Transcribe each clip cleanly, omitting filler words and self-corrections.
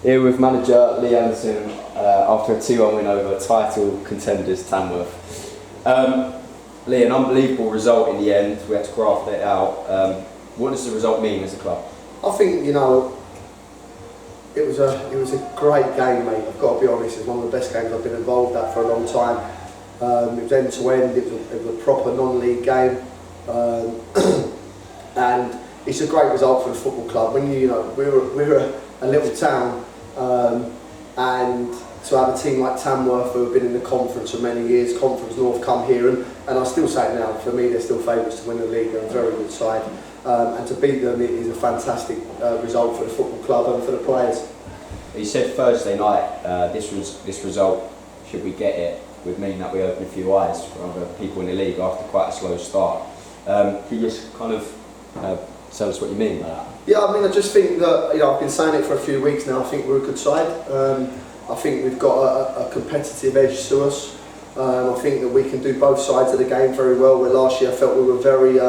Here with manager Lee Allinson after a 2-1 win over title contenders Tamworth. Lee, an unbelievable result in the end. We had to graft it out. What does the result mean as a club? I think, you know, it was a great game, mate. I've got to be honest. It's one of the best games I've been involved at for a long time. It was end to end. It was a proper non-league game, and it's a great result for the football club. When you know we're a little town, and to have a team like Tamworth who have been in the conference for many years, Conference North, come here and I still say it now. For me, they're still favourites to win the league. They're a very good side, and to beat them is a fantastic result for the football club and for the players. You said Thursday night this result, should we get it, would mean that we open a few eyes for other people in the league after quite a slow start. Can you just kind of tell us what you mean by that? Yeah, I mean, I just think that, you know, I've been saying it for a few weeks now. I think we're a good side. I think we've got a competitive edge to us. I think that we can do both sides of the game very well. Where last year I felt we were very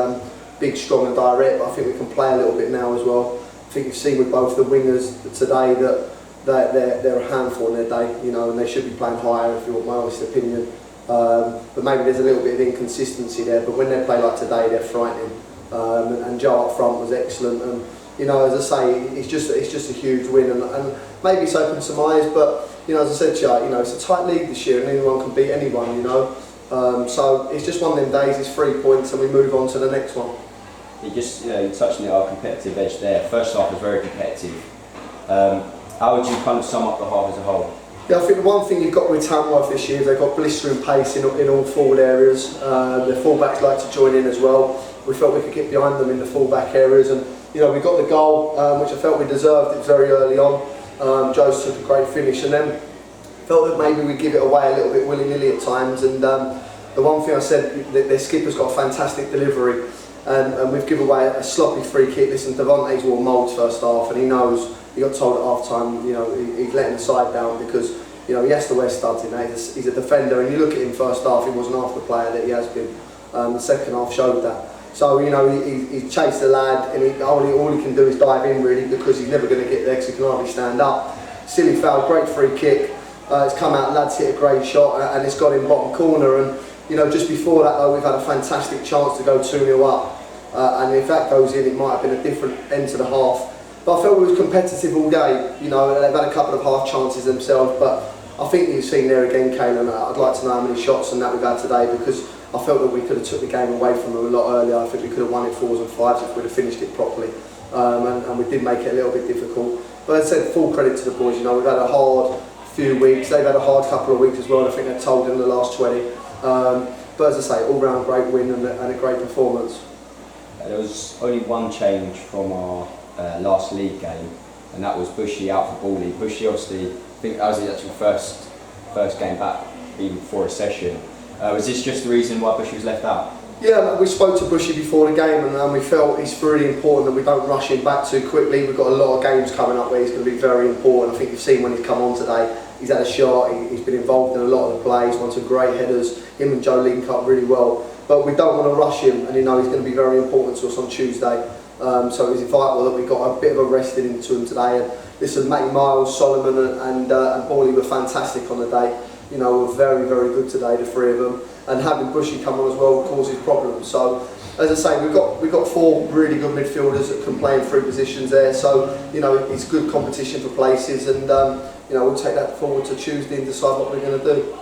big, strong and direct, but I think we can play a little bit now as well. I think you've seen with both the wingers today that they're a handful in their day, you know, and they should be playing higher, if you want my honest opinion. But maybe there's a little bit of inconsistency there. But when they play like today, they're frightening. And Joe up front was excellent. And you know, as I say, it's just a huge win, and maybe it's opened some eyes. But you know, as I said to you, you know, it's a tight league this year, and anyone can beat anyone. You know, so it's just one of them days. It's 3 points, and we move on to the next one. You touched on our competitive edge there. First half was very competitive. How would you kind of sum up the half as a whole? Yeah, I think the one thing you've got with Tamworth this year is they've got blistering pace in all forward areas. Their fullbacks like to join in as well. We felt we could get behind them in the fullback areas, and you know, we got the goal, which I felt we deserved it very early on. Joe's took a great finish, and then felt that maybe we give it away a little bit willy-nilly at times. And the one thing I said, their skipper's got a fantastic delivery, and we've given away a sloppy free kick. Listen, Devontae's wore moulds first half, and he knows. He got told at half time, you know, he's letting the side down because, you know, he has to wear studs in that. He's a defender, and you look at him first half, he wasn't half the player that he has been. The second half showed that. So, you know, he chased the lad, and all he can do is dive in really, because he's never going to get there because he can hardly stand up. Silly foul, great free kick. It's come out, lad's hit a great shot, and it's got in bottom corner. And you know, just before that though, we've had a fantastic chance to go 2-0 up, and if that goes in, it might have been a different end to the half. But I felt we was competitive all game. You know, they've had a couple of half chances themselves, but I think you've seen there again, Caelan. I'd like to know how many shots and that we've had today, because I felt that we could have took the game away from them a lot earlier. I think we could have won it 4s and 5s if we'd have finished it properly, and we did make it a little bit difficult. But as I said, full credit to the boys. You know, we've had a hard few weeks. They've had a hard couple of weeks as well, and I think they've told in the last 20. But as I say, all-round great win and a great performance. There was only one change from our last league game, and that was Bushy out for Bally. Bushy, obviously, I think that was his actual first game back, even before a session. Was this just the reason why Bushy was left out? Yeah, we spoke to Bushy before the game, and we felt it's really important that we don't rush him back too quickly. We've got a lot of games coming up where he's going to be very important. I think you've seen when he's come on today, he's had a shot, he's been involved in a lot of the plays, won some great headers. Him and Joe link up really well. But we don't want to rush him, and you know he's going to be very important to us on Tuesday. So it was vital that we got a bit of a rest into him today. And listen, Matty Miles, Solomon and Bally were fantastic on the day. You know, were very, very good today, the three of them. And having Bushy come on as well causes problems. So, as I say, we've got 4 really good midfielders that can play in 3 positions there. So, you know, it's good competition for places, and you know, we'll take that forward to Tuesday and decide what we're going to do.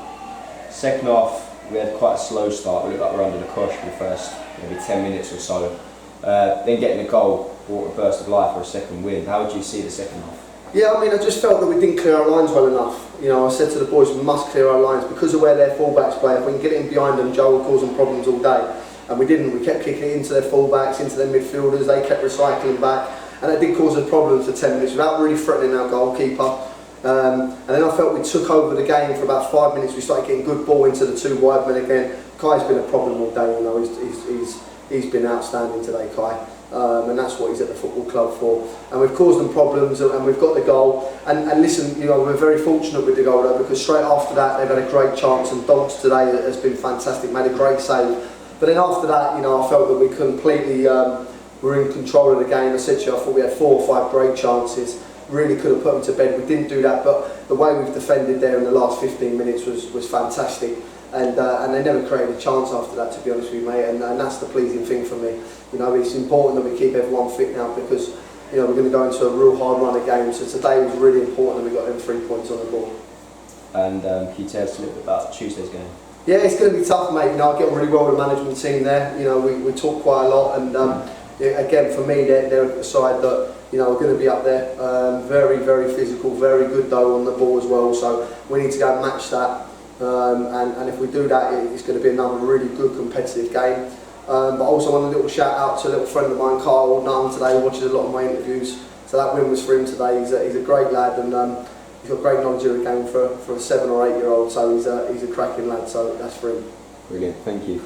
Second half, we had quite a slow start. We looked like we were under the cosh for the first maybe 10 minutes or so. Then getting a goal brought a burst of life for a second win. How would you see the second half? Yeah, I mean, I just felt that we didn't clear our lines well enough. You know, I said to the boys, we must clear our lines because of where their fullbacks play. If we can get in behind them, Joe will cause them problems all day. And we didn't. We kept kicking it into their fullbacks, into their midfielders. They kept recycling back, and it did cause us problems for 10 minutes without really threatening our goalkeeper. And then I felt we took over the game for about 5 minutes. We started getting good ball into the 2 wide men again. Kai's been a problem all day. You know, he's been outstanding today, Kai. And that's what he's at the football club for. And we've caused them problems, and we've got the goal. And listen, you know, we're very fortunate with the goal though, because straight after that they've had a great chance, and Donks today has been fantastic, made a great save. But then after that, you know, I felt that we completely were in control of the game. I said to you, I thought we had 4 or 5 great chances. really could have put them to bed. We didn't do that, but the way we've defended there in the last 15 minutes was fantastic. And they never created a chance after that, to be honest with you, mate. And that's the pleasing thing for me. You know, it's important that we keep everyone fit now because, you know, we're going to go into a real hard run of games. So today was really important that we got them 3 points on the board. And can you tell us a little bit about Tuesday's game? Yeah, it's going to be tough, mate. You know, I get on really well with the management team there. You know, we talk quite a lot, and again, for me, they're a side that, you know, are going to be up there. Very, very physical, very good though on the ball as well. So we need to go and match that. And if we do that, it's going to be another really good competitive game. But I also want a little shout out to a little friend of mine, Carl Nunn, today, watches a lot of my interviews. So that win was for him today. He's a great lad, and he's got great knowledge of the game for a 7 or 8 year old. So he's a cracking lad. So that's for him. Brilliant, thank you.